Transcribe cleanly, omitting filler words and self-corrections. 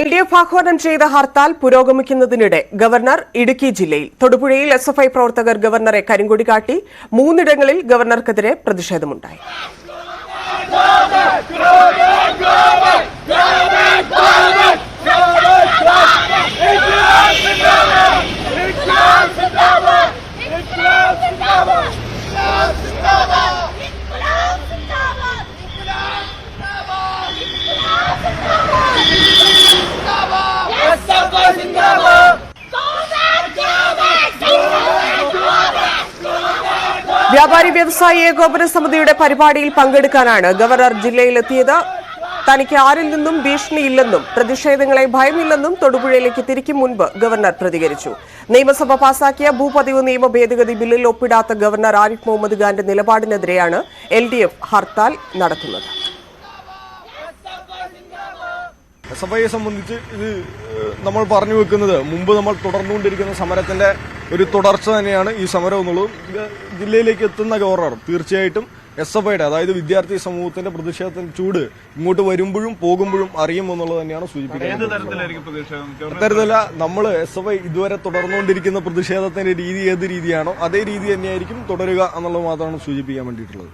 LDF ആഹ്വാനം ചെയ്ത hartal പുരോഗമിക്കുന്നതിനിടെ governor Idukki ജില്ലയിൽ തൊടുപുഴയിൽ SFI പ്രവർത്തകർ ഗവർണറെ കരിങ്കൊടി കാട്ടി. 3 ഇടങ്ങളിൽ ഗവർണർക്കെതിരെ പ്രതിഷേധമുണ്ടായി. വ്യാപാരി വ്യവസായി ഏകോപന സമിതിയുടെ പരിപാടിയിൽ പങ്കെടുക്കാനാണ് ഗവർണർ ജില്ലയിലെത്തിയത്. തനിക്ക് ആരിൽ നിന്നും ഭീഷണിയില്ലെന്നും പ്രതിഷേധങ്ങളെ ഭയമില്ലെന്നും തൊടുപുഴയിലേക്ക് തിരിക്കും മുൻപ് ഗവർണർ പ്രതികരിച്ചു. നിയമസഭ പാസാക്കിയ ഭൂപതിവ് നിയമ ഭേദഗതി ബില്ലിൽ ഒപ്പിടാത്ത ഗവർണർ ആരിഫ് മുഹമ്മദ് ഖാന്റെ നിലപാടിനെതിരെയാണ് LDF ഹർത്താൽ നടത്തുന്നത്. SFIയെ സംബന്ധിച്ച് ഇത് നമ്മൾ പറഞ്ഞു വെക്കുന്നത് മുമ്പ് നമ്മൾ തുടർന്നുകൊണ്ടിരിക്കുന്ന സമരത്തിന്റെ ഒരു തുടർച്ച തന്നെയാണ് ഈ സമരം എന്നുള്ളതും. ജില്ലയിലേക്ക് എത്തുന്ന ഗവർണർ തീർച്ചയായിട്ടും SFIയുടെ അതായത് വിദ്യാർത്ഥി സമൂഹത്തിന്റെ പ്രതിഷേധത്തിന്റെ ചൂട് ഇങ്ങോട്ട് വരുമ്പോഴും പോകുമ്പോഴും അറിയുമെന്നുള്ളത് തന്നെയാണ് സൂചിപ്പിക്കുന്നത്. അത്തരത്തില നമ്മൾ SFI ഇതുവരെ തുടർന്നുകൊണ്ടിരിക്കുന്ന പ്രതിഷേധത്തിന്റെ രീതി ഏത് രീതിയാണോ അതേ രീതി തന്നെയായിരിക്കും തുടരുക എന്നുള്ളത് മാത്രമാണ് സൂചിപ്പിക്കാൻ വേണ്ടിയിട്ടുള്ളത്.